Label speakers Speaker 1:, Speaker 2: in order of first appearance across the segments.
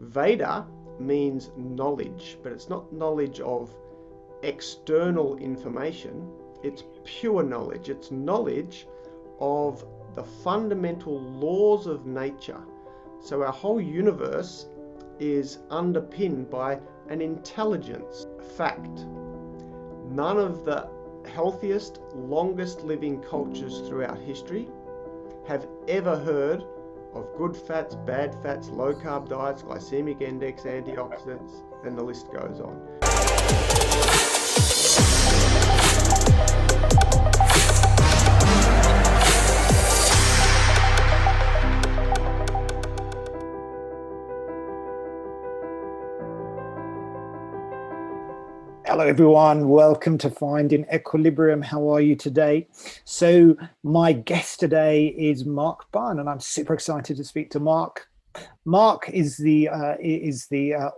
Speaker 1: Veda means knowledge, but it's not knowledge of external information. It's pure knowledge. It's knowledge of the fundamental laws of nature. So our whole universe is underpinned by an intelligence. Fact. None of the healthiest, longest living cultures throughout history have ever heard of good fats, bad fats, low carb diets, glycemic index, antioxidants, and the list goes on.
Speaker 2: Hello, everyone. Welcome to Finding Equilibrium. How are you today? So my guest today is Mark Bunn, and I'm super excited to speak to Mark. Mark is the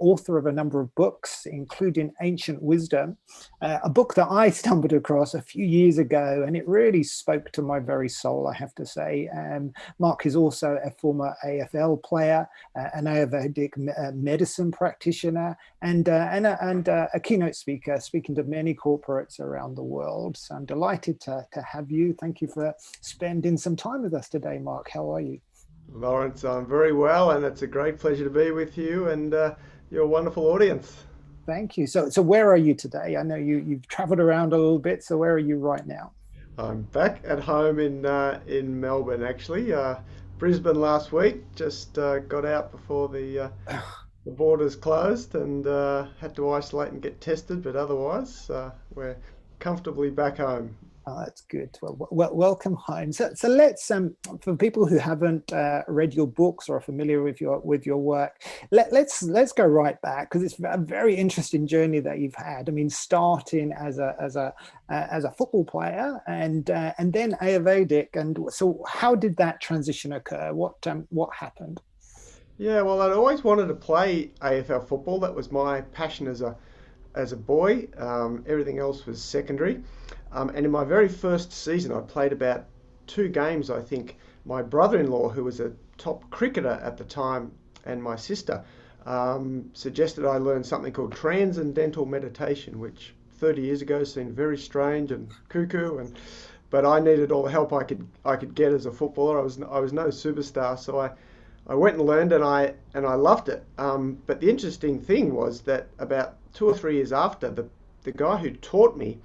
Speaker 2: author of a number of books, including Ancient Wisdom, a book that I stumbled across a few years ago, and it really spoke to my very soul, I have to say. Mark is also a former AFL player, an Ayurvedic medicine practitioner, and a keynote speaker, speaking to many corporates around the world. So I'm delighted to have you. Thank you for spending some time with us today, Mark. How are you?
Speaker 1: Lawrence, I'm very well, and it's a great pleasure to be with you and your wonderful audience.
Speaker 2: Thank you. So where are you today? I know you've traveled around a little bit. So where are you right now?
Speaker 1: I'm back at home in Melbourne, actually. Brisbane last week. Just got out before the borders closed and had to isolate and get tested, but otherwise we're comfortably back home.
Speaker 2: Oh, that's good. Well, welcome home. So let's for people who haven't read your books or are familiar with your work, let's go right back, because it's a very interesting journey that you've had. I mean, starting as a football player and then Ayurvedic, and so how did that transition occur? What happened?
Speaker 1: Yeah, well, I'd always wanted to play AFL football. That was my passion as a boy. Everything else was secondary. And in my very first season, I played about 2 games, I think. My brother-in-law, who was a top cricketer at the time, and my sister suggested I learn something called transcendental meditation, which 30 years ago seemed very strange and cuckoo. But I needed all the help I could get as a footballer. I was no superstar, so I went and learned, and I loved it. But the interesting thing was that about 2 or 3 years after, the guy who taught me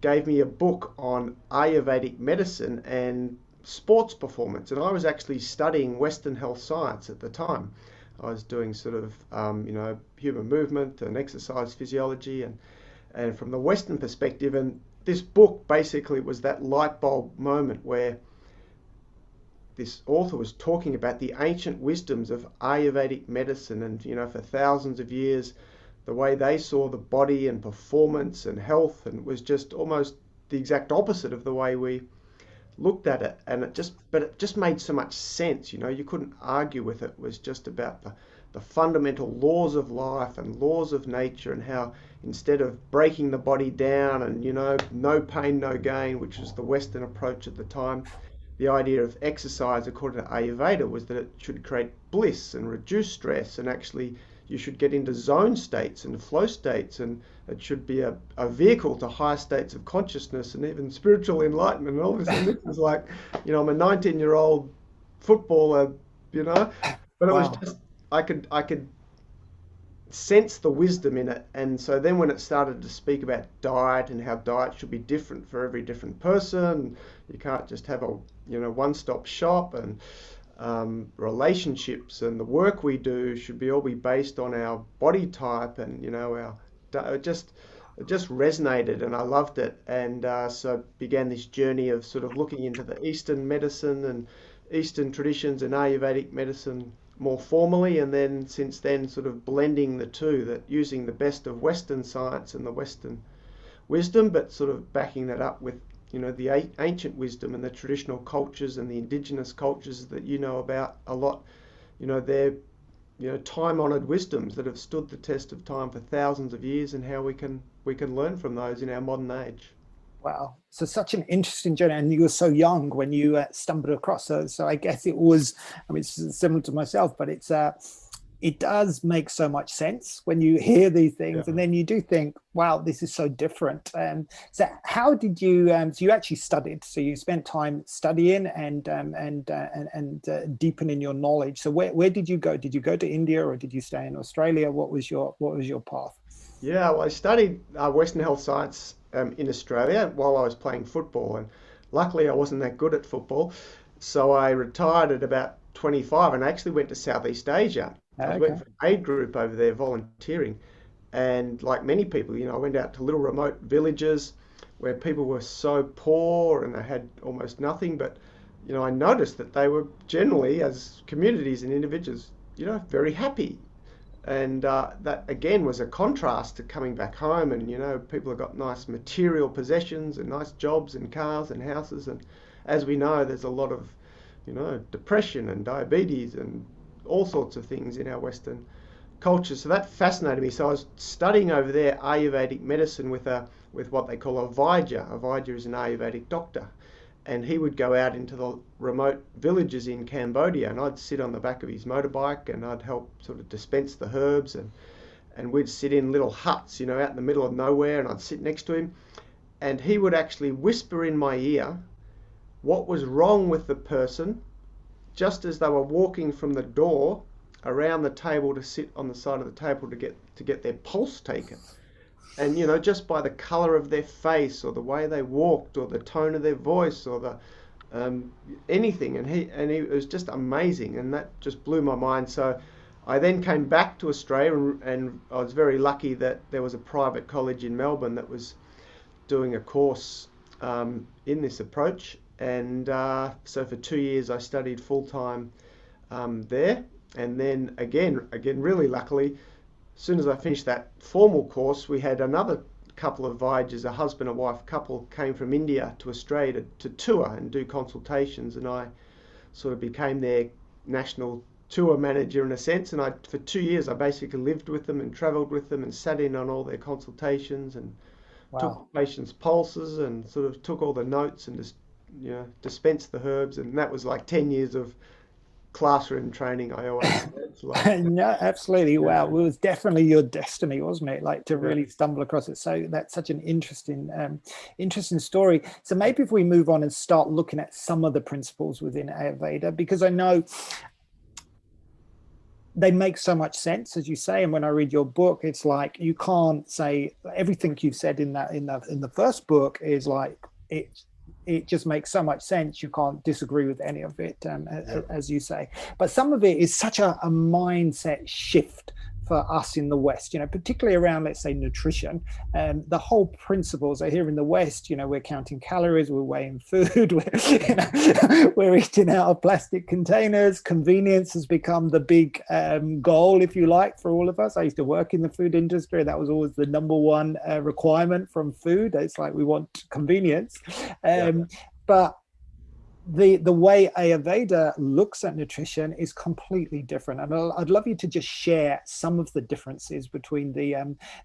Speaker 1: gave me a book on Ayurvedic medicine and sports performance. And I was actually studying Western health science at the time. I was doing sort of, human movement and exercise physiology and from the Western perspective. And this book basically was that light bulb moment where this author was talking about the ancient wisdoms of Ayurvedic medicine and, for thousands of years, the way they saw the body and performance and health, and it was just almost the exact opposite of the way we looked at it. And it just made so much sense. You couldn't argue with it. It was just about the fundamental laws of life and laws of nature, and how instead of breaking the body down and, no pain, no gain, which was the Western approach at the time, the idea of exercise, according to Ayurveda, was that it should create bliss and reduce stress, and actually you should get into zone states and flow states, and it should be a vehicle to higher states of consciousness and even spiritual enlightenment and all this. And this was like, I'm a 19-year-old footballer, but it was just, I could sense the wisdom in it. And so then when it started to speak about diet and how diet should be different for every different person, you can't just have a one-stop shop, and relationships and the work we do should all be based on our body type, and it just resonated, and I loved it. And so began this journey of sort of looking into the Eastern medicine and Eastern traditions and Ayurvedic medicine more formally, and then since then sort of blending the two, that using the best of Western science and the Western wisdom, but sort of backing that up with the ancient wisdom and the traditional cultures and the indigenous cultures that about a lot. They're time-honored wisdoms that have stood the test of time for thousands of years, and how we can learn from those in our modern age.
Speaker 2: Wow. So such an interesting journey, and you were so young when you stumbled across. So I guess it was, it's similar to myself, but it's it does make so much sense when you hear these things, and
Speaker 1: Yeah.
Speaker 2: then you do think, wow, this is so different. So how did you so you actually studied, so you spent time studying and deepening your knowledge. So where did you go? Did you go to India or did you stay in Australia? What was your path?
Speaker 1: Yeah, well, I studied Western Health Science in Australia while I was playing football, and luckily I wasn't that good at football, so I retired at about 25 and I actually went to Southeast Asia. I was working
Speaker 2: Okay.
Speaker 1: for an aid group over there volunteering, and like many people, I went out to little remote villages where people were so poor and they had almost nothing, but I noticed that they were generally, as communities and individuals, very happy. And that again was a contrast to coming back home, and people have got nice material possessions and nice jobs and cars and houses, and as we know, there's a lot of depression and diabetes and all sorts of things in our Western culture. So that fascinated me. So I was studying over there Ayurvedic medicine with what they call a Vaidya. A Vaidya is an Ayurvedic doctor, and he would go out into the remote villages in Cambodia, and I'd sit on the back of his motorbike and I'd help sort of dispense the herbs, and we'd sit in little huts, out in the middle of nowhere, and I'd sit next to him, and he would actually whisper in my ear what was wrong with the person just as they were walking from the door around the table to sit on the side of the table to get their pulse taken. And just by the color of their face or the way they walked or the tone of their voice or the um, anything, and he it was just amazing, and that just blew my mind. So I then came back to Australia, and I was very lucky that there was a private college in Melbourne that was doing a course in this approach, and so for 2 years I studied full time there, and then again really luckily, as soon as I finished that formal course, we had another couple of Vaidjas, a husband and wife couple, came from India to Australia to tour and do consultations, and I sort of became their national tour manager in a sense. And for 2 years, I basically lived with them and travelled with them and sat in on all their consultations and took
Speaker 2: Wow.
Speaker 1: the patients' pulses and sort of took all the notes and just dispensed the herbs. And that was like 10 years of classroom training. I always say it's like
Speaker 2: No, absolutely. Wow. It
Speaker 1: yeah,
Speaker 2: was definitely your destiny, wasn't it? Like to
Speaker 1: yeah.
Speaker 2: really stumble across it. So that's such an interesting story. So maybe if we move on and start looking at some of the principles within Ayurveda, because I know they make so much sense, as you say. And when I read your book, it's like you can't say everything you've said in the first book is like it just makes so much sense. You can't disagree with any of it,
Speaker 1: Yeah.
Speaker 2: as you say. But some of it is such a mindset shift for us in the West, particularly around, let's say, nutrition. The whole principles are here in the West. We're counting calories, we're weighing food, we're eating out of plastic containers. Convenience has become the big goal, if you like, for all of us. I used to work in the food industry. That was always the number one requirement from food. It's like we want convenience.
Speaker 1: Yeah.
Speaker 2: But the way Ayurveda looks at nutrition is completely different, and I'd love you to just share some of the differences between the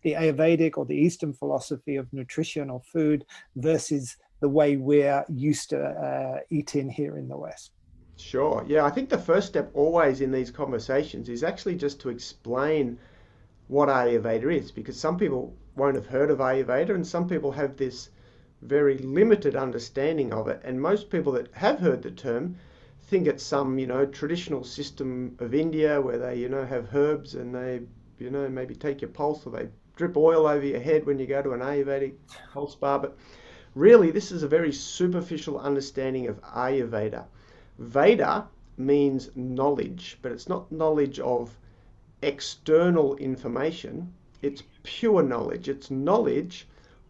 Speaker 2: Ayurvedic or the Eastern philosophy of nutrition or food versus the way we're used to eating here in the West.
Speaker 1: Sure. Yeah, I think the first step always in these conversations is actually just to explain what Ayurveda is, because some people won't have heard of Ayurveda and some people have this very limited understanding of it. And most people that have heard the term think it's some, traditional system of India where they, have herbs and they, maybe take your pulse or they drip oil over your head when you go to an Ayurvedic pulse bar. But really, this is a very superficial understanding of Ayurveda. Veda means knowledge, but it's not knowledge of external information. It's pure knowledge. It's knowledge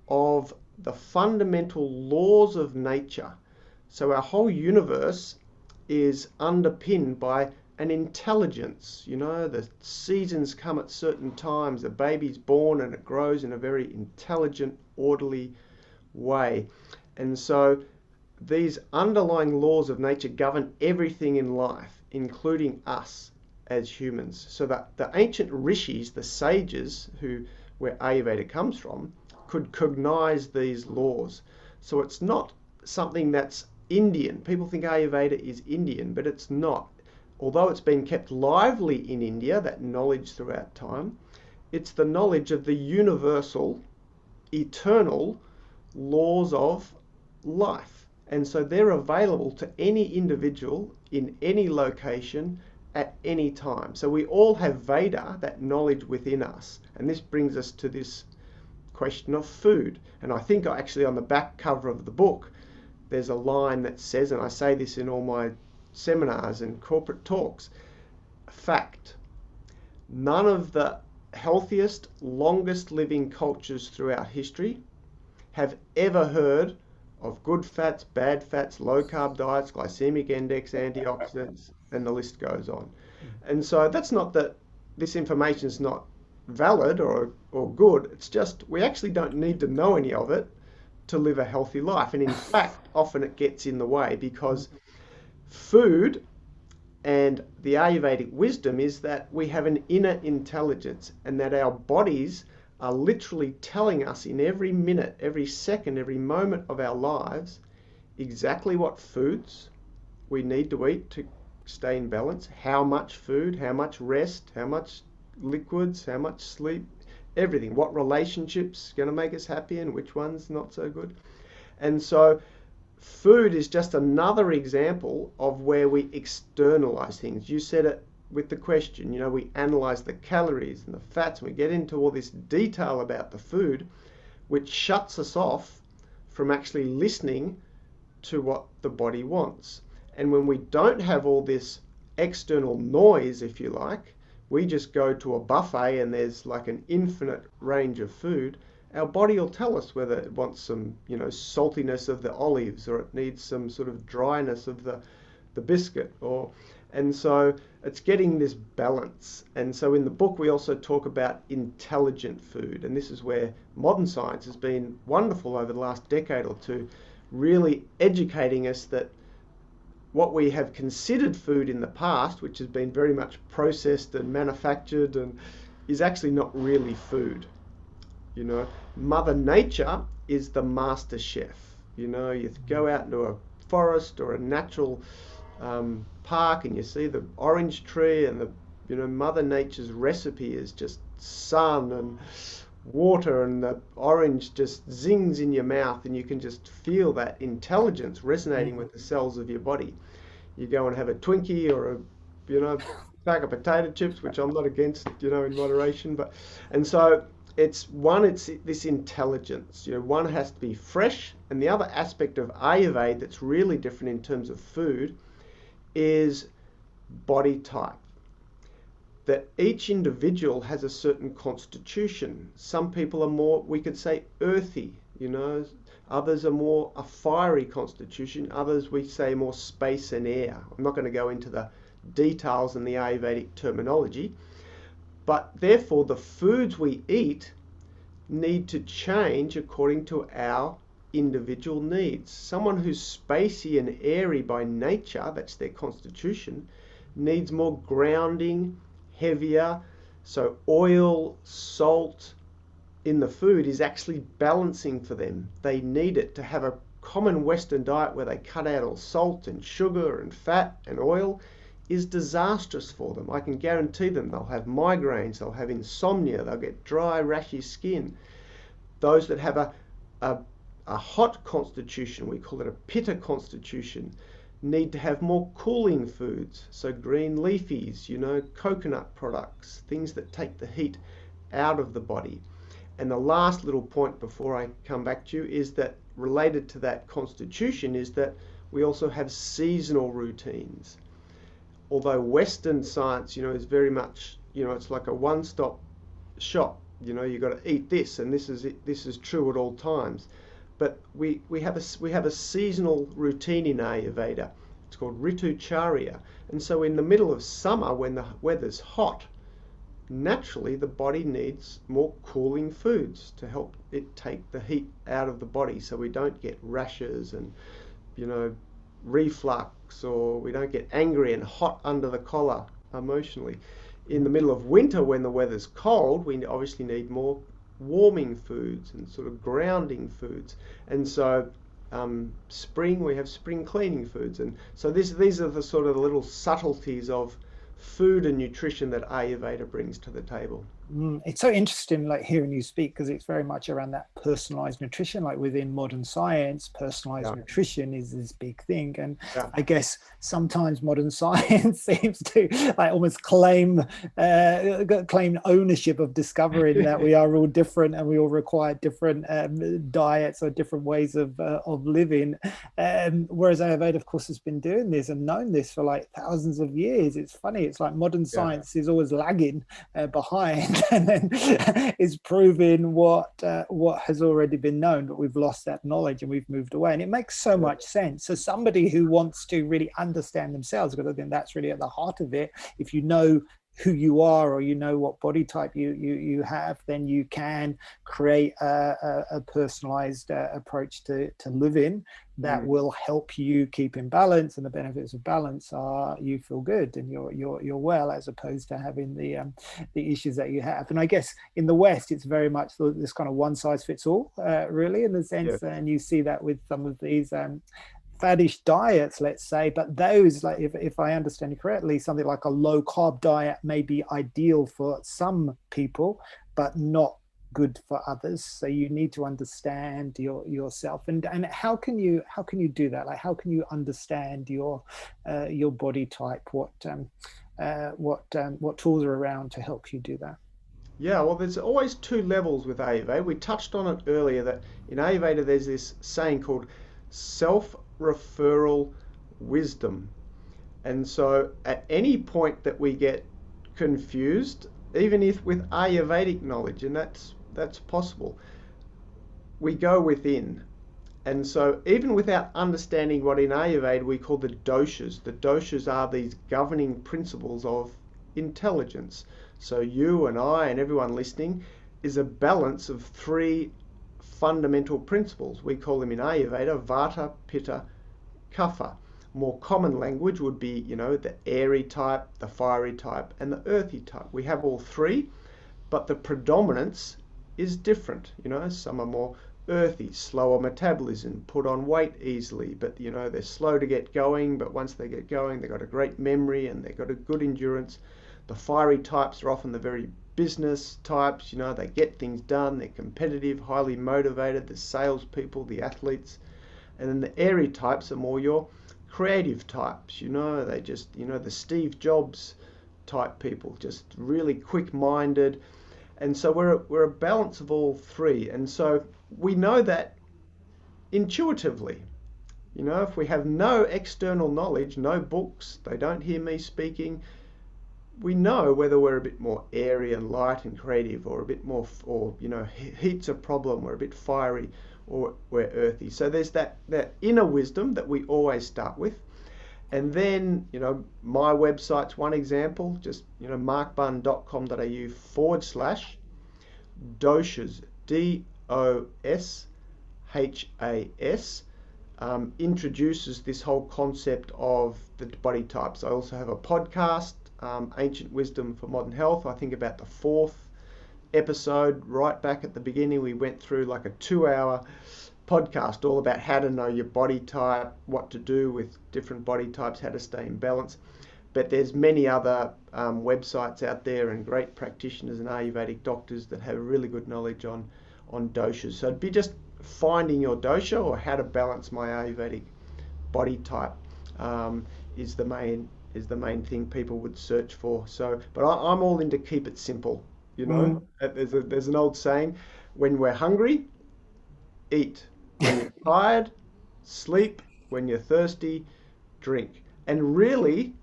Speaker 1: of the fundamental laws of nature. So our whole universe is underpinned by an intelligence. The seasons come at certain times, the baby's born and it grows in a very intelligent, orderly way. And so these underlying laws of nature govern everything in life, including us as humans. So that the ancient rishis, the sages, where Ayurveda comes from, could cognize these laws. So it's not something that's Indian. People think Ayurveda is Indian, but it's not. although it's been kept lively in India, that knowledge throughout time, it's the knowledge of the universal, eternal laws of life. And so they're available to any individual in any location at any time. So we all have Veda, that knowledge within us. And this brings us to this question of food. And I think actually on the back cover of the book, there's a line that says, and I say this in all my seminars and corporate talks, fact, none of the healthiest, longest living cultures throughout history have ever heard of good fats, bad fats, low carb diets, glycemic index, antioxidants, and the list goes on. And so that's not that this information is not valid or good, it's just we actually don't need to know any of it to live a healthy life. And in fact, often it gets in the way, because food and the Ayurvedic wisdom is that we have an inner intelligence, and that our bodies are literally telling us in every minute, every second, every moment of our lives exactly what foods we need to eat to stay in balance, how much food, how much rest, how much liquids, how much sleep, everything, what relationships are going to make us happy and which ones not so good. And so food is just another example of where we externalize things. You said it with the question, we analyze the calories and the fats, and we get into all this detail about the food, which shuts us off from actually listening to what the body wants. And when we don't have all this external noise, if you like, we just go to a buffet and there's like an infinite range of food, our body will tell us whether it wants some, saltiness of the olives, or it needs some sort of dryness of the biscuit, and so it's getting this balance. And so in the book we also talk about intelligent food, and this is where modern science has been wonderful over the last decade or two, really educating us that what we have considered food in the past, which has been very much processed and manufactured, and is actually not really food. Mother Nature is the master chef. You go out into a forest or a natural park and you see the orange tree, and Mother Nature's recipe is just sun and water, and the orange just zings in your mouth, and you can just feel that intelligence resonating with the cells of your body. You go and have a Twinkie or a bag of potato chips, which I'm not against, in moderation, and so it's this intelligence. One has to be fresh, and the other aspect of Ayurveda that's really different in terms of food is body type. That each individual has a certain constitution. Some people are more, we could say, earthy, others are more a fiery constitution, others we say more space and air. I'm not going to go into the details and the Ayurvedic terminology, but therefore the foods we eat need to change according to our individual needs. Someone who's spacey and airy by nature, that's their constitution, needs more grounding, heavier. So oil, salt in the food is actually balancing for them. They need it. To have a common Western diet where they cut out all salt and sugar and fat and oil is disastrous for them. I can guarantee them they'll have migraines, they'll have insomnia, they'll get dry, rashy skin. Those that have a hot constitution, we call it a pitta constitution, need to have more cooling foods. So green leafies, coconut products, things that take the heat out of the body. And the last little point before I come back to you is that related to that constitution is that we also have seasonal routines. Although Western science, is very much, it's like a one-stop shop. You've got to eat this, and this is true at all times. But we have a seasonal routine in Ayurveda. It's called Ritucharya. And so in the middle of summer, when the weather's hot, naturally the body needs more cooling foods to help it take the heat out of the body, so we don't get rashes and reflux, or we don't get angry and hot under the collar emotionally. In the middle of winter, when the weather's cold, we obviously need more warming foods and sort of grounding foods. And so spring, we have spring cleaning foods. And so these are the sort of little subtleties of food and nutrition that Ayurveda brings to the table.
Speaker 2: It's so interesting, like hearing you speak, because it's very much around that personalized nutrition. Like within modern science, personalized
Speaker 1: Yeah,
Speaker 2: nutrition is this big thing, and
Speaker 1: yeah,
Speaker 2: I guess sometimes modern science seems to like almost claim ownership of discovering that we are all different and we all require different diets or different ways of living. Whereas Ayurveda, of course, has been doing this and known this for like thousands of years. It's funny. It's like modern
Speaker 1: yeah,
Speaker 2: science is always lagging behind and then is proving what has already been known, but we've lost that knowledge and we've moved away. And it makes so
Speaker 1: yeah,
Speaker 2: much sense. So somebody who wants to really understand themselves, because I think that's really at the heart of it. If you know who you are or you know what body type you have, then you can create a personalized approach to living that will help you keep in balance. And the benefits of balance are you feel good and you're well, as opposed to having the issues that you have. And I guess in the West, it's very much this kind of one size fits all, really, in the
Speaker 1: yeah,
Speaker 2: sense, and you see that with some of these faddish diets, let's say, but those, like if I understand you correctly, something like a low carb diet may be ideal for some people, but not good for others. So you need to understand yourself, and how can you do that? Like how can you understand your body type? What tools are around to help you do that?
Speaker 1: yeah. Well, there's always two levels with Ayurveda. We touched on it earlier that in Ayurveda there's this saying called self-referral wisdom. And so at any point that we get confused, even if with Ayurvedic knowledge, and that's possible, we go within. And so even without understanding what in Ayurveda we call the doshas are these governing principles of intelligence. So you and I and everyone listening is a balance of three fundamental principles. We call them in Ayurveda Vata, Pitta, Kapha. More common language would be, the airy type, the fiery type, and the earthy type. We have all three, but the predominance is different. Some are more earthy, slower metabolism, put on weight easily, but they're slow to get going, but once they get going, they've got a great memory and they've got a good endurance. The fiery types are often the very business types, they get things done, they're competitive, highly motivated, the salespeople, the athletes. And then the airy types are more your creative types, they just, the Steve Jobs type people, just really quick-minded. And so we're a balance of all three. And so we know that intuitively. If we have no external knowledge, no books, they don't hear me speaking, we know whether we're a bit more airy and light and creative, or a bit more, or heat's a problem, we're a bit fiery, or we're earthy. So there's that inner wisdom that we always start with. And then, my website's one example, just, markbunn.com.au/doshas, DOSHAS, introduces this whole concept of the body types. I also have a podcast, Ancient Wisdom for Modern Health. I think about the fourth episode, right back at the beginning, we went through like a 2-hour podcast all about how to know your body type, what to do with different body types, how to stay in balance. But there's many other websites out there and great practitioners and Ayurvedic doctors that have really good knowledge on doshas. So it'd be just finding your dosha, or how to balance my Ayurvedic body type, is the main thing people would search for. So, but I'm all into keep it simple. There's an old saying: when we're hungry, eat. When you're tired, sleep. When you're thirsty, drink. And really,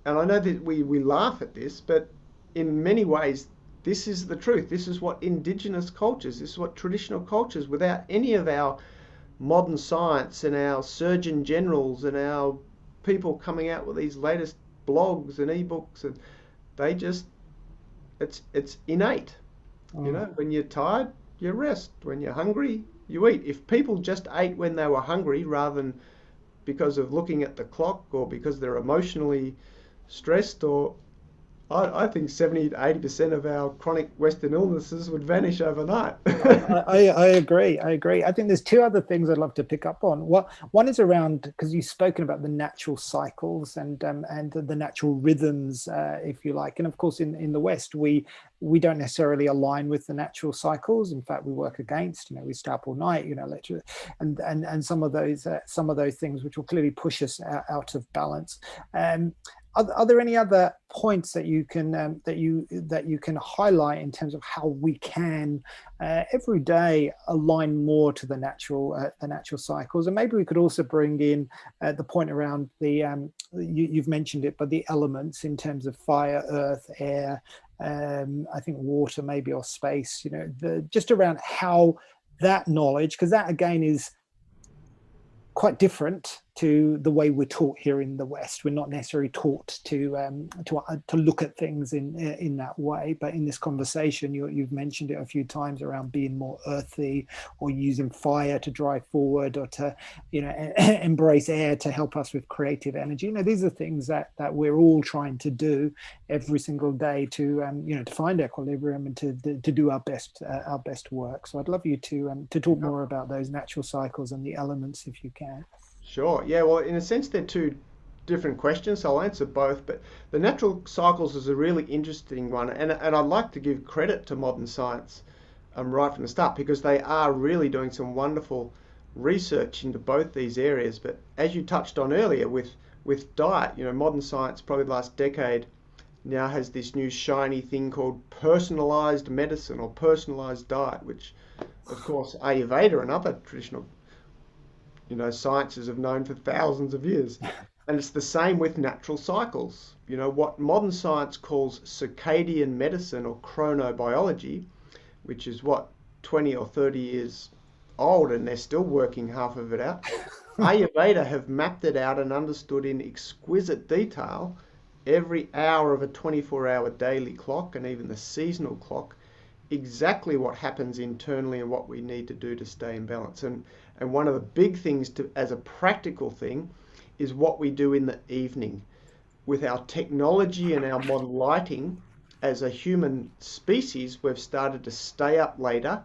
Speaker 1: and I know that we laugh at this, but in many ways, this is the truth. This is what indigenous cultures, this is what traditional cultures, without any of our modern science and our surgeon generals and our people coming out with these latest blogs and ebooks, and they just, it's innate. When you're tired, you rest. When you're hungry, you eat. If people just ate when they were hungry rather than because of looking at the clock or because they're emotionally stressed, or I think 70 to 80% of our chronic Western illnesses would vanish overnight.
Speaker 2: I agree. I agree. I think there's two other things I'd love to pick up on. One is around, because you've spoken about the natural cycles and the natural rhythms, if you like. And of course, in the West, we don't necessarily align with the natural cycles. In fact, we work against. We stay up all night. Literally, and some of those things which will clearly push us out of balance. Are there any other points that you can highlight in terms of how we can every day align more to the natural cycles? And maybe we could also bring in the point around you've mentioned it, but the elements in terms of fire, earth, air, I think water maybe, or space. Just around how that knowledge, because that again is quite different to the way we're taught here in the West. We're not necessarily taught to look at things in that way. But in this conversation, you've mentioned it a few times around being more earthy, or using fire to drive forward, or to embrace air to help us with creative energy. These are things that we're all trying to do every single day to to find equilibrium and to do our best work. So I'd love you to talk more about those natural cycles and the elements, if you can.
Speaker 1: Sure. Yeah. Well, in a sense, they're two different questions. So I'll answer both. But the natural cycles is a really interesting one, and I'd like to give credit to modern science right from the start, because they are really doing some wonderful research into both these areas. But as you touched on earlier, with diet, modern science probably the last decade now has this new shiny thing called personalized medicine or personalized diet, which, of course, Ayurveda and other traditional sciences have known for thousands of years. And it's the same with natural cycles. What modern science calls circadian medicine or chronobiology, which is 20 or 30 years old, and they're still working half of it out. Ayurveda have mapped it out and understood in exquisite detail every hour of a 24-hour daily clock, and even the seasonal clock, exactly what happens internally and what we need to do to stay in balance. And one of the big things as a practical thing is what we do in the evening. With our technology and our modern lighting, as a human species, we've started to stay up later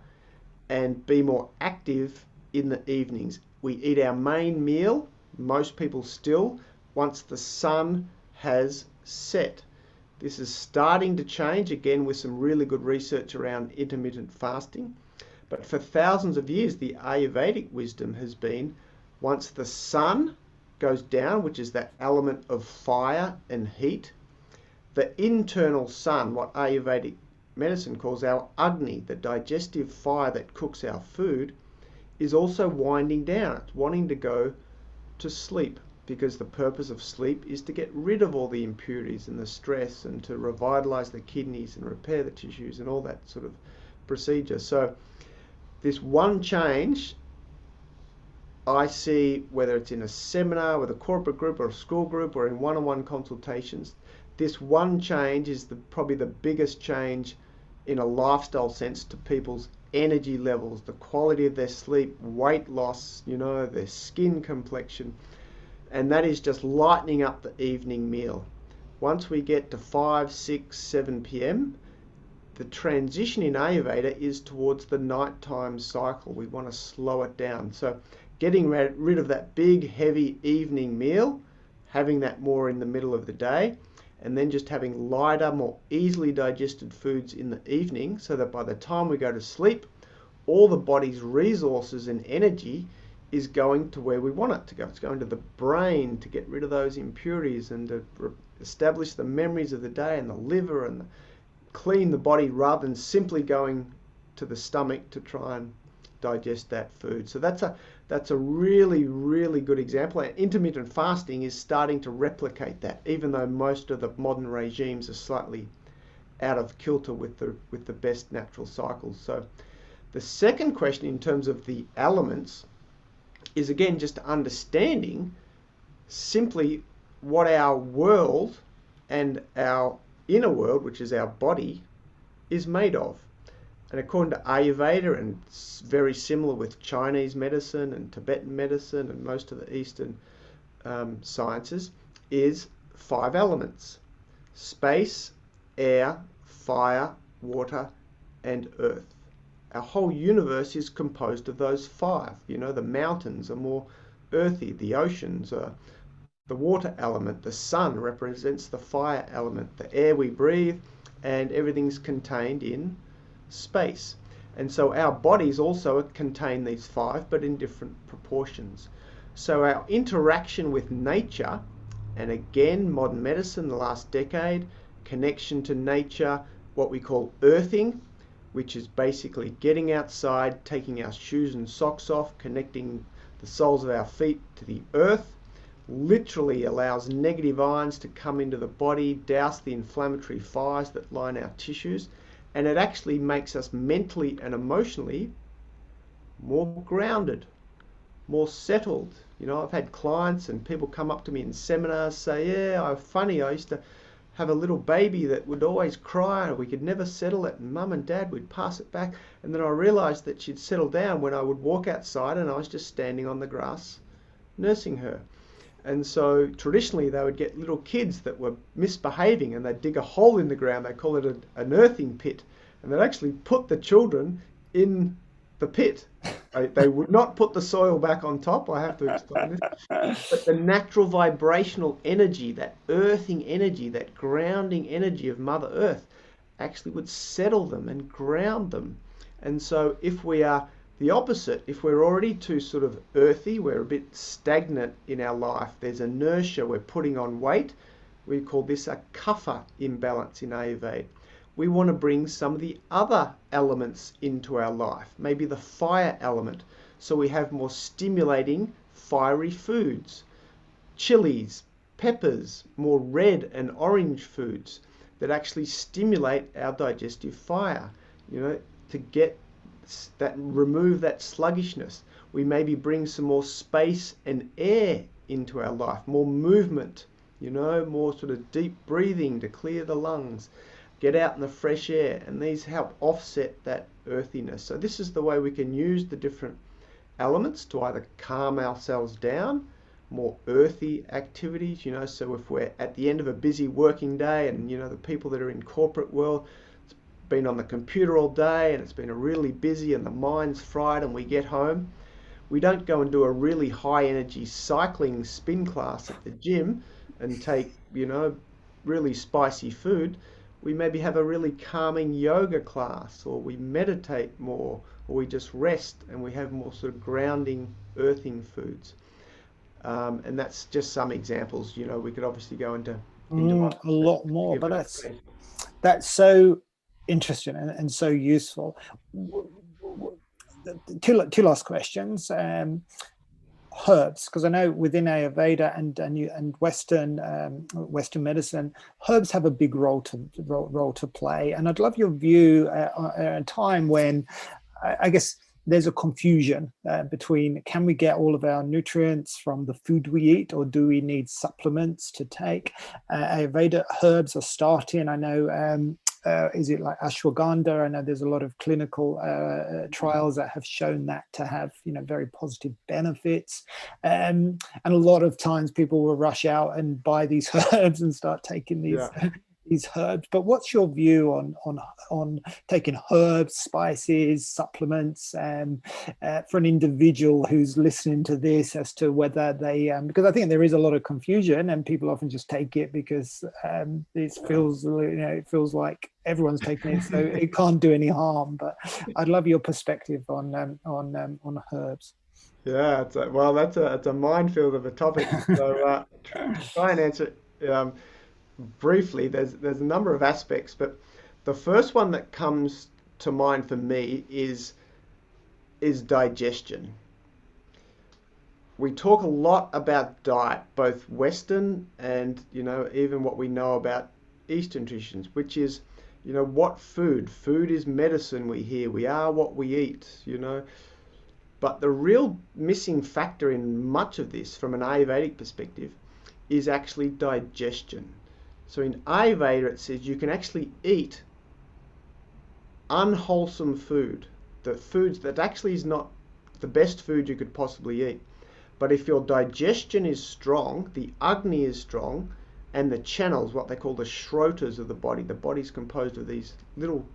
Speaker 1: and be more active in the evenings. We eat our main meal, most people still, once the sun has set. This is starting to change, again, with some really good research around intermittent fasting. But for thousands of years, the Ayurvedic wisdom has been, once the sun goes down, which is that element of fire and heat, the internal sun, what Ayurvedic medicine calls our Agni, the digestive fire that cooks our food, is also winding down. It's wanting to go to sleep, because the purpose of sleep is to get rid of all the impurities and the stress, and to revitalize the kidneys and repair the tissues and all that sort of procedure. So this one change I see, whether it's in a seminar with a corporate group or a school group or in one-on-one consultations, this one change is probably the biggest change in a lifestyle sense to people's energy levels, the quality of their sleep, weight loss, their skin complexion. And that is just lightening up the evening meal. Once we get to 5, 6, 7 p.m., the transition in Ayurveda is towards the nighttime cycle. We want to slow it down. So getting rid of that big, heavy evening meal, having that more in the middle of the day, and then just having lighter, more easily digested foods in the evening, so that by the time we go to sleep, all the body's resources and energy is going to where we want it to go. It's going to the brain to get rid of those impurities and to establish the memories of the day, and the liver, and clean the body, rather than simply going to the stomach to try and digest that food. So that's a really, really good example. And intermittent fasting is starting to replicate that, even though most of the modern regimes are slightly out of kilter with the best natural cycles. So the second question, in terms of the elements, is again just understanding simply what our world and our inner world, which is our body, is made of. And according to Ayurveda, and it's very similar with Chinese medicine and Tibetan medicine and most of the Eastern sciences, is 5 elements: space, air, fire, water, and earth. Our whole universe is composed of those five. The mountains are more earthy, the oceans are the water element, the sun represents the fire element, the air we breathe, and everything's contained in space. And so our bodies also contain these five, but in different proportions. So our interaction with nature, and again, modern medicine, the last decade, connection to nature, what we call earthing, which is basically getting outside, taking our shoes and socks off, connecting the soles of our feet to the earth, literally allows negative ions to come into the body, douse the inflammatory fires that line our tissues, and it actually makes us mentally and emotionally more grounded, more settled. I've had clients and people come up to me in seminars say, yeah, funny, I used to have a little baby that would always cry and we could never settle it, and mum and dad would pass it back, and then I realized that she'd settle down when I would walk outside and I was just standing on the grass nursing her. And so traditionally they would get little kids that were misbehaving and they'd dig a hole in the ground, they call it an earthing pit, and they'd actually put the children in the pit. They would not put the soil back on top, I have to explain this, but the natural vibrational energy, that earthing energy, that grounding energy of Mother Earth actually would settle them and ground them. And so if we are the opposite, if we're already too sort of earthy, we're a bit stagnant in our life, there's inertia, we're putting on weight, we call this a kapha imbalance in Ayurveda. We want to bring some of the other elements into our life, maybe the fire element, so we have more stimulating fiery foods, chilies, peppers, more red and orange foods that actually stimulate our digestive fire, to get that, remove that sluggishness. We maybe bring some more space and air into our life, more movement, more sort of deep breathing to clear the lungs, get out in the fresh air, and these help offset that earthiness. So this is the way we can use the different elements to either calm ourselves down, more earthy activities, so if we're at the end of a busy working day and the people that are in corporate world, been on the computer all day and it's been a really busy and the mind's fried, and we get home, we don't go and do a really high energy cycling spin class at the gym and take really spicy food. We maybe have a really calming yoga class, or we meditate more, or we just rest and we have more sort of grounding earthing foods, and that's just some examples. We could obviously go into
Speaker 2: a lot more, but that's so interesting and so useful. Two last questions. Herbs, because I know within Ayurveda and Western medicine, herbs have a big role to play. And I'd love your view at a time when I guess there's a confusion between, can we get all of our nutrients from the food we eat, or do we need supplements to take? Ayurveda herbs are starting. I know, is it like ashwagandha? I know there's a lot of clinical trials that have shown that to have very positive benefits, and a lot of times people will rush out and buy these herbs and start taking these herbs. But what's your view on taking herbs, spices, supplements, for an individual who's listening to this, as to whether they because I think there is a lot of confusion and people often just take it because it feels it feels like everyone's taking it, so it can't do any harm. But I'd love your perspective on herbs.
Speaker 1: Yeah, it's a minefield of a topic. So try and answer it briefly. There's a number of aspects, but the first one that comes to mind for me is digestion. We talk a lot about diet, both Western and even what we know about Eastern traditions, which is what food is medicine. We hear we are what we eat, but the real missing factor in much of this from an Ayurvedic perspective is actually digestion. So in Ayurveda it says you can actually eat unwholesome food, the foods that actually is not the best food you could possibly eat. But if your digestion is strong, the Agni is strong, and the channels, what they call the schrotas of the body. The body's composed of these little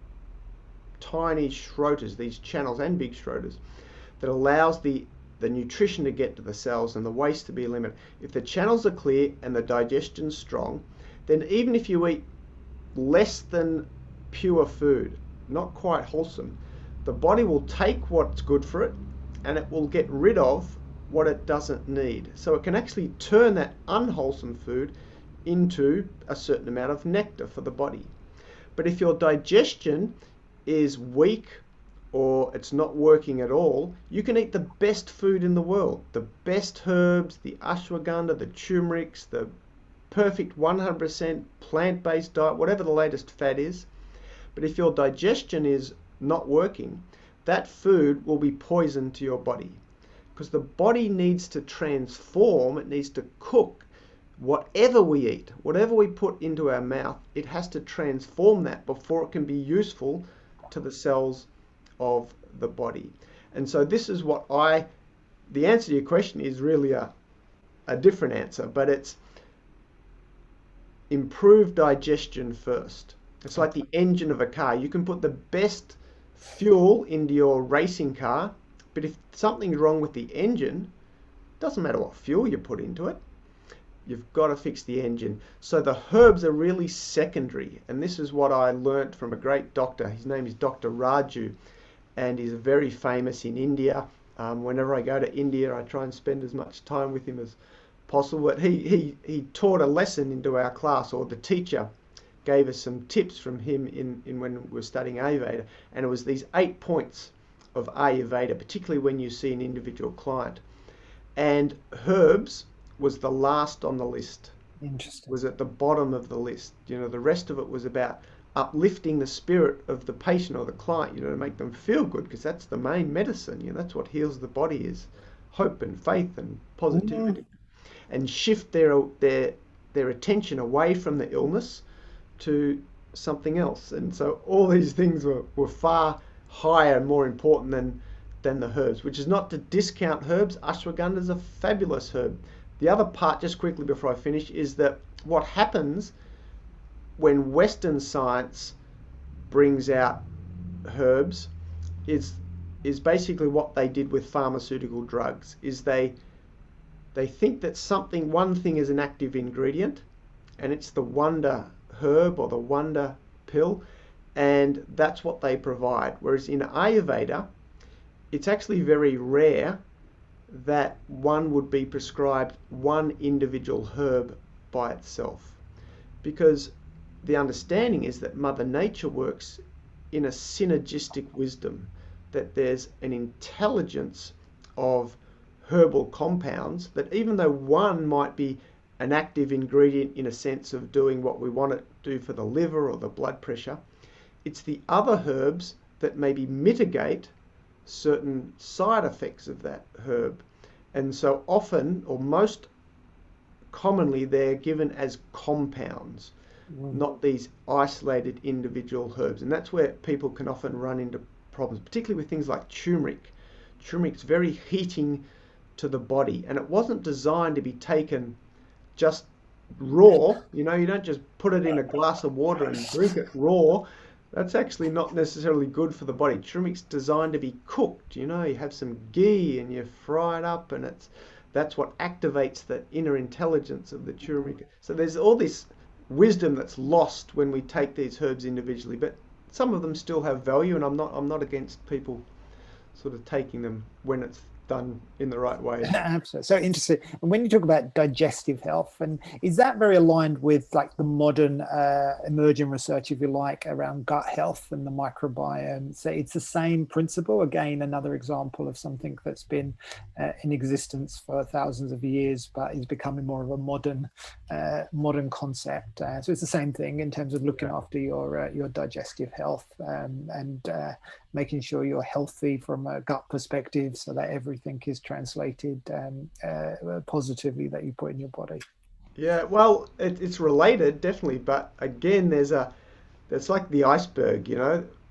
Speaker 1: tiny schrotas, these channels and big schrotas, that allows the nutrition to get to the cells and the waste to be eliminated. If the channels are clear and the digestion's strong, then even if you eat less than pure food, not quite wholesome, the body will take what's good for it and it will get rid of what it doesn't need. So it can actually turn that unwholesome food into a certain amount of nectar for the body. But if your digestion is weak or it's not working at all, you can eat the best food in the world, the best herbs, the ashwagandha, the turmerics, the perfect 100% plant-based diet, whatever the latest fad is. But if your digestion is not working, that food will be poison to your body, because the body needs to transform, it needs to cook. Whatever we eat, whatever we put into our mouth, it has to transform that before it can be useful to the cells of the body. And so this is what the answer to your question is really a different answer, but it's improve digestion first. It's like the engine of a car. You can put the best fuel into your racing car, but if something's wrong with the engine, it doesn't matter what fuel you put into it. You've got to fix the engine. So the herbs are really secondary. And this is what I learnt from a great doctor. His name is Dr. Raju, and he's very famous in India. Whenever I go to India, I try and spend as much time with him as possible. But he taught a lesson into our class, or the teacher gave us some tips from him in when we were studying Ayurveda. And it was these 8 points of Ayurveda, particularly when you see an individual client. And herbs was the last on the list.
Speaker 2: Interesting.
Speaker 1: Was at the bottom of the list. The rest of it was about uplifting the spirit of the patient or the client, to make them feel good, because that's the main medicine. That's what heals the body, is hope and faith and positivity. And shift their attention away from the illness to something else. And so all these things were far higher and more important than the herbs, which is not to discount herbs. Ashwagandha is a fabulous herb. The other part, just quickly before I finish, is that what happens when Western science brings out herbs is basically what they did with pharmaceutical drugs. Is they think that one thing is an active ingredient, and it's the wonder herb or the wonder pill, and that's what they provide. Whereas in Ayurveda, it's actually very rare that one would be prescribed one individual herb by itself, because the understanding is that Mother Nature works in a synergistic wisdom, that there's an intelligence of herbal compounds, that even though one might be an active ingredient in a sense of doing what we want it to do for the liver or the blood pressure, it's the other herbs that maybe mitigate certain side effects of that herb. And so often, or most commonly, they're given as compounds, not these isolated individual herbs. And that's where people can often run into problems, particularly with things like turmeric. Turmeric's very heating to the body, and it wasn't designed to be taken just raw. You don't just put it in a glass of water and drink it raw. That's actually not necessarily good for the body. Turmeric's designed to be cooked. You have some ghee and you fry it up, and that's what activates the inner intelligence of the turmeric. So there's all this wisdom that's lost when we take these herbs individually, but some of them still have value, and I'm not against people sort of taking them when it's done in the right way.
Speaker 2: Absolutely. So interesting. And when you talk about digestive health, and is that very aligned with like the modern emerging research, if you like, around gut health and the microbiome? So it's the same principle. Again, another example of something that's been in existence for thousands of years, but is becoming more of a modern concept. So it's the same thing in terms of looking after your digestive health and making sure you're healthy from a gut perspective, so that everything is translated positively that you put in your body.
Speaker 1: Yeah, well, it's related, definitely, but again, there's like the iceberg.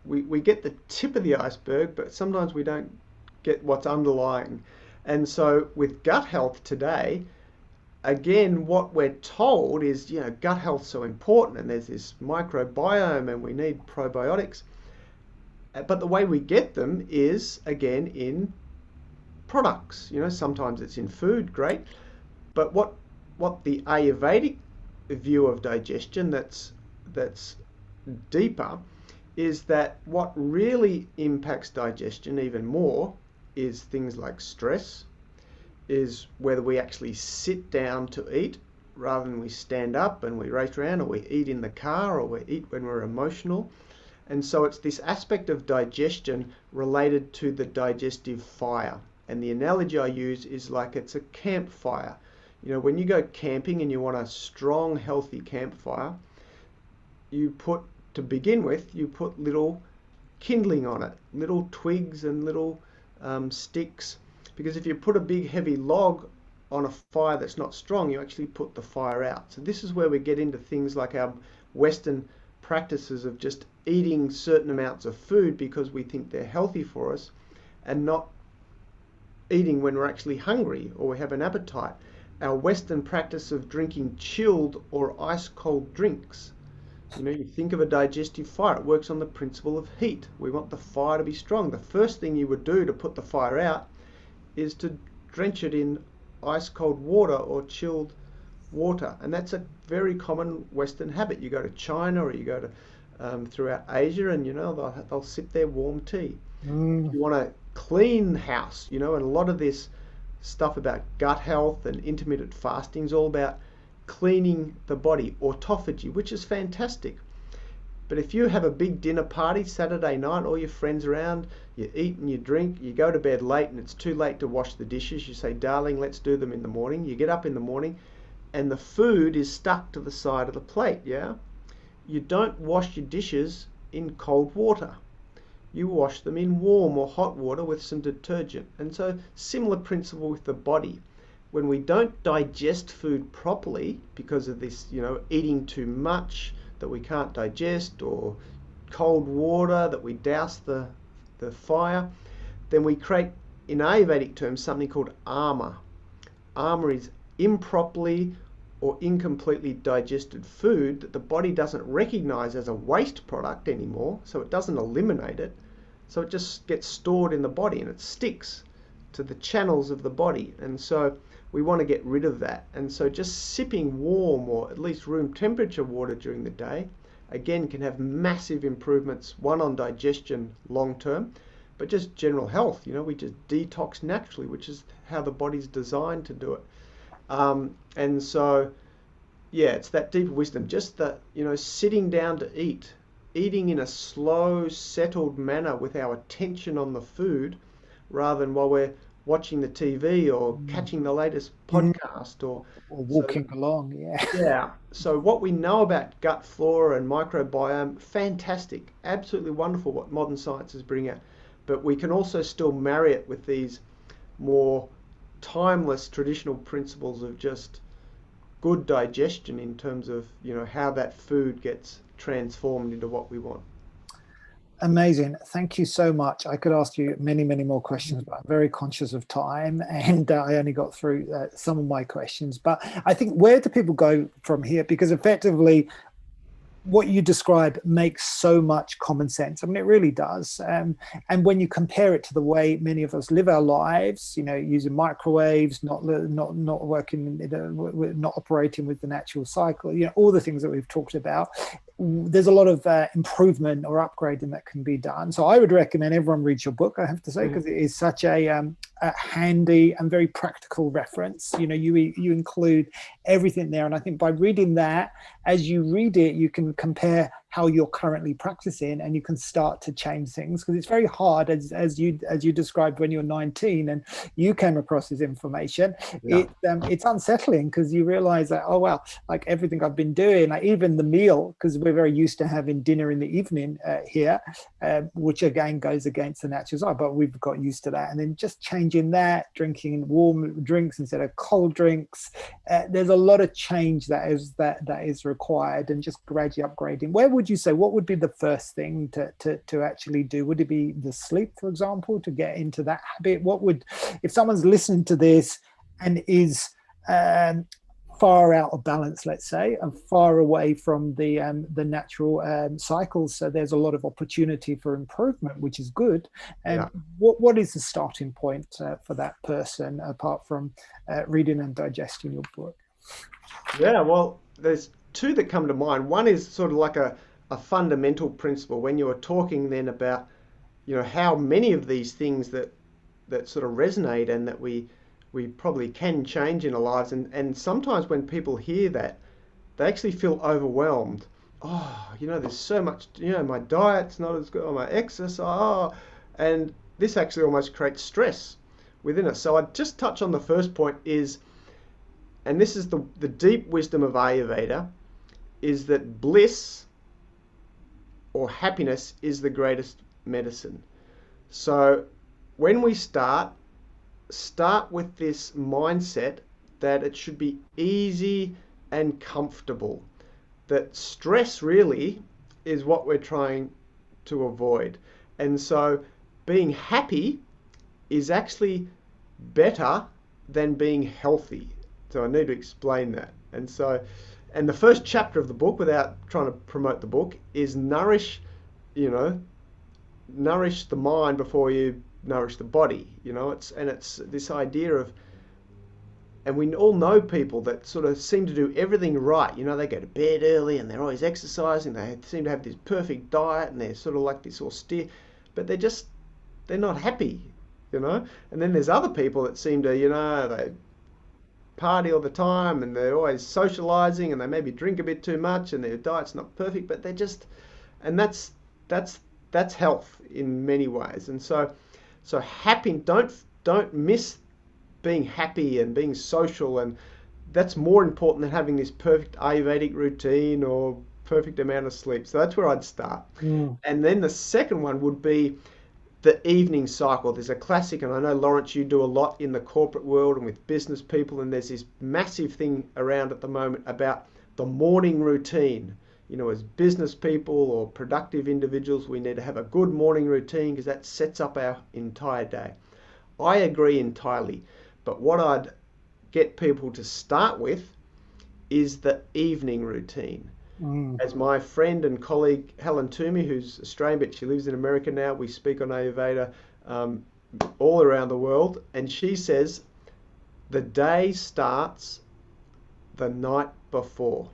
Speaker 1: We get the tip of the iceberg, but sometimes we don't get what's underlying. And so with gut health today, again, what we're told is, gut health's so important and there's this microbiome and we need probiotics. But the way we get them is, again, in products. Sometimes it's in food, great. But what the Ayurvedic view of digestion that's deeper is that what really impacts digestion even more is things like stress, is whether we actually sit down to eat rather than we stand up and we race around, or we eat in the car, or we eat when we're emotional. And so it's this aspect of digestion related to the digestive fire. And the analogy I use is like it's a campfire. When you go camping and you want a strong, healthy campfire, to begin with, you put little kindling on it, little twigs and little sticks. Because if you put a big, heavy log on a fire that's not strong, you actually put the fire out. So this is where we get into things like our Western practices of just eating certain amounts of food because we think they're healthy for us, and not eating when we're actually hungry or we have an appetite. Our Western practice of drinking chilled or ice cold drinks. You think of a digestive fire, it works on the principle of heat. We want the fire to be strong. The first thing you would do to put the fire out is to drench it in ice cold water or chilled water. And that's a very common Western habit. You go to China or you go to throughout Asia, and they'll sip their warm tea. You want a clean house, and a lot of this stuff about gut health and intermittent fasting is all about cleaning the body, autophagy, which is fantastic. But if you have a big dinner party Saturday night, all your friends around, you eat and you drink, you go to bed late and it's too late to wash the dishes, you say, darling, let's do them in the morning. You get up in the morning and the food is stuck to the side of the plate, yeah? You don't wash your dishes in cold water. You wash them in warm or hot water with some detergent. And so similar principle with the body. When we don't digest food properly because of this, eating too much that we can't digest, or cold water that we douse the fire, then we create, in Ayurvedic terms, something called ama. Ama is improperly or incompletely digested food that the body doesn't recognize as a waste product anymore, so it doesn't eliminate it. So it just gets stored in the body and it sticks to the channels of the body. And so we want to get rid of that. And so just sipping warm or at least room temperature water during the day, again, can have massive improvements, one on digestion long term, but just general health. We just detox naturally, which is how the body's designed to do it. And so, yeah, it's that deeper wisdom, just that, sitting down to eating in a slow, settled manner with our attention on the food, rather than while we're watching the TV or catching the latest podcast or
Speaker 2: walking along.
Speaker 1: Yeah. So what we know about gut flora and microbiome, fantastic, absolutely wonderful what modern science is bringing out. But we can also still marry it with these more timeless traditional principles of just good digestion in terms of, how that food gets transformed into what we want.
Speaker 2: Amazing. Thank you so much. I could ask you many, many more questions, but I'm very conscious of time, and I only got through some of my questions. But I think, where do people go from here? Because effectively, what you describe makes so much common sense. I mean, it really does. And when you compare it to the way many of us live our lives, using microwaves, not working, not operating with the natural cycle, all the things that we've talked about, there's a lot of improvement or upgrading that can be done. So I would recommend everyone reads your book, I have to say, because it is such a handy and very practical reference. You include everything there. And I think by reading that, as you read it, you can compare how you're currently practicing, and you can start to change things, because it's very hard, as you described when you were 19 and you came across this information. It's unsettling, because you realize that, oh wow, like everything I've been doing, like even the meal, because we're very used to having dinner in the evening here, which again goes against the natural side, but we've got used to that. And then just changing that, drinking warm drinks instead of cold drinks, there's a lot of change that is required, and just gradually upgrading. Where would you say, what would be the first thing to actually do? Would it be the sleep, for example, to get into that habit? What would, if someone's listening to this and is far out of balance, let's say, and far away from the natural cycles. So there's a lot of opportunity for improvement, which is good. And
Speaker 1: Yeah.
Speaker 2: what is the starting point for that person, apart from reading and digesting your book?
Speaker 1: Yeah, well, there's two that come to mind. One is sort of like a fundamental principle when you were talking then about, how many of these things that sort of resonate and that we probably can change in our lives. And sometimes when people hear that, they actually feel overwhelmed. Oh, there's so much, my diet's not as good, or my exercise, and this actually almost creates stress within us. So I'd just touch on the first point is, and this is the deep wisdom of Ayurveda, is that bliss or happiness is the greatest medicine. So when we start with this mindset that it should be easy and comfortable. That stress really is what we're trying to avoid. And so being happy is actually better than being healthy. So I need to explain that. And the first chapter of the book, without trying to promote the book, is you know, nourish the mind before you nourish the body. It's this idea of, and we all know people that sort of seem to do everything right. They go to bed early and they're always exercising. They seem to have this perfect diet and they're sort of like this austere, but they're not happy. And then there's other people that seem to, they party all the time and they're always socializing and they maybe drink a bit too much and their diet's not perfect, but they're just, and that's health in many ways. And so happy, don't miss being happy and being social, and that's more important than having this perfect Ayurvedic routine or perfect amount of sleep. So that's where I'd start.
Speaker 2: Mm.
Speaker 1: And then the second one would be the evening cycle. There's a classic, and I know, Lawrence, you do a lot in the corporate world and with business people, and there's this massive thing around at the moment about the morning routine. As business people or productive individuals, we need to have a good morning routine because that sets up our entire day. I agree entirely. But what I'd get people to start with is the evening routine.
Speaker 2: Mm.
Speaker 1: As my friend and colleague Helen Toomey, who's Australian but she lives in America now, we speak on Ayurveda all around the world, and she says the day starts the night before.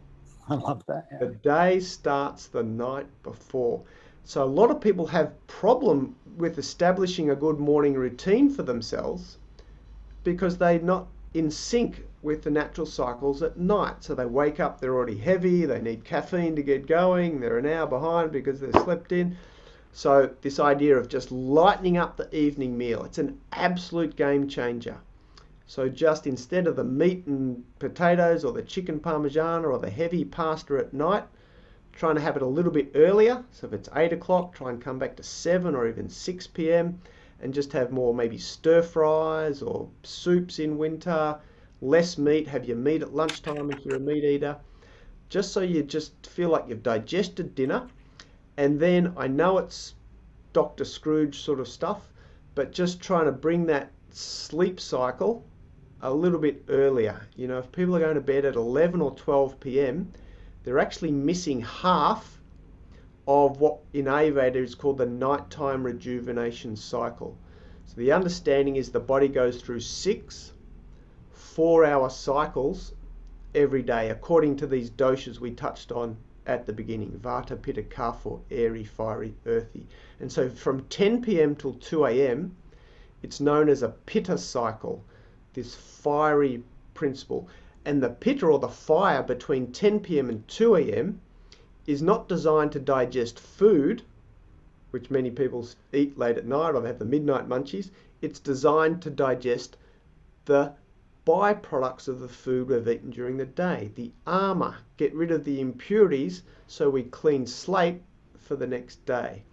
Speaker 2: I love that. Yeah.
Speaker 1: The day starts the night before. So a lot of people have problem with establishing a good morning routine for themselves because they're not in sync with the natural cycles at night. So they wake up, they're already heavy, they need caffeine to get going, they're an hour behind because they've slept in. So this idea of just lightening up the evening meal, it's an absolute game changer. So just instead of the meat and potatoes or the chicken parmesan or the heavy pasta at night, trying to have it a little bit earlier. So if it's 8 o'clock, try and come back to 7 or even 6 p.m. and just have more maybe stir fries or soups in winter, less meat, have your meat at lunchtime if you're a meat eater, just so you just feel like you've digested dinner. And then I know it's Dr. Scrooge sort of stuff, but just trying to bring that sleep cycle a little bit earlier. If people are going to bed at 11 or 12 p.m., they're actually missing half of what in Ayurveda is called the nighttime rejuvenation cycle. So the understanding is the body goes through 6 4-hour cycles every day, according to these doshas we touched on at the beginning: Vata, Pitta, Kapha, airy, fiery, earthy. And so from 10 p.m. till 2 a.m., it's known as a Pitta cycle, this fiery principle. And the Pitta, or the fire, between 10 p.m. and 2 a.m. is not designed to digest food, which many people eat late at night or they have the midnight munchies. It's designed to digest the byproducts of the food we've eaten during the day, the armor, get rid of the impurities so we clean slate for the next day.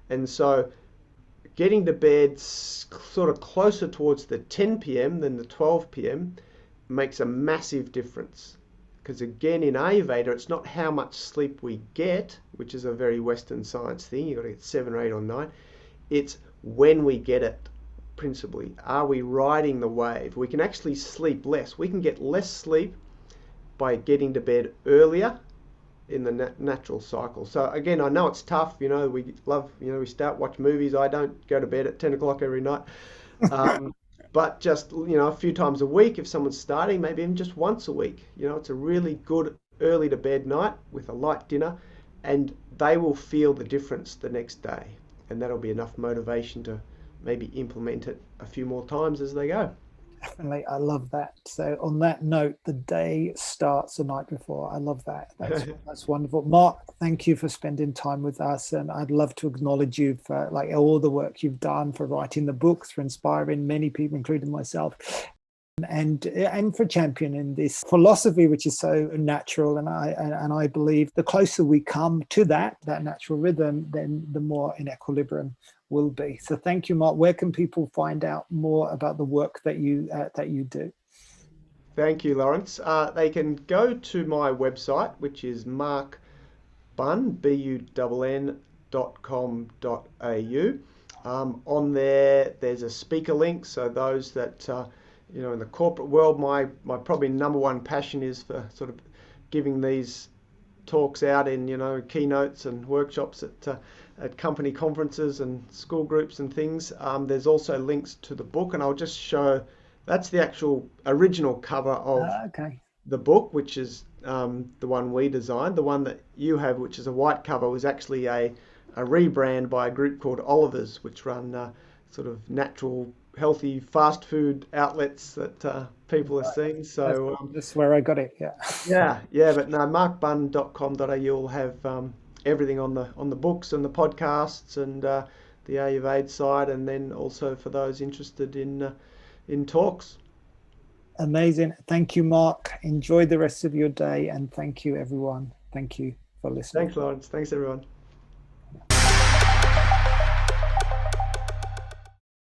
Speaker 1: And so getting to bed sort of closer towards the 10 p.m. than the 12 p.m. makes a massive difference. Because again, in Ayurveda, it's not how much sleep we get, which is a very Western science thing, you've got to get 7 or 8 or 9. It's when we get it, principally. Are we riding the wave? We can actually sleep less. We can get less sleep by getting to bed earlier in the natural cycle. So again, I know it's tough. We love, we watch movies. I don't go to bed at 10 o'clock every night. Um, but just, a few times a week, if someone's starting, maybe even just once a week, it's a really good early to bed night with a light dinner, and they will feel the difference the next day. And that'll be enough motivation to maybe implement it a few more times as they go.
Speaker 2: Definitely, I love that. So on that note, the day starts the night before. I love that. That's wonderful. Mark, thank you for spending time with us, and I'd love to acknowledge you for like all the work you've done, for writing the books, for inspiring many people, including myself, and for championing this philosophy, which is so natural. And I believe the closer we come to that natural rhythm, then the more in equilibrium will be. So thank you, Mark. Where can people find out more about the work that you do?
Speaker 1: Thank you, Lawrence. They can go to my website, which is Mark Bunn, BUNN.com.au. On there, there's a speaker link. So those that, in the corporate world, my probably number one passion is for sort of giving these talks out in, keynotes and workshops at company conferences and school groups and things. There's also links to the book, and I'll just show, that's the actual original cover of the book, which is the one we designed. The one that you have, which is a white cover, was actually a rebrand by a group called Oliver's, which run sort of natural, healthy fast food outlets that people are seeing. So
Speaker 2: that's where I got it.
Speaker 1: Yeah. But no, markbunn.com.au will have everything on the books and the podcasts and the Ayurveda side, and then also for those interested in talks.
Speaker 2: Amazing. Thank you, Mark. Enjoy the rest of your day, and thank you, everyone. Thank you for listening.
Speaker 1: Thanks, Lawrence. Thanks, everyone.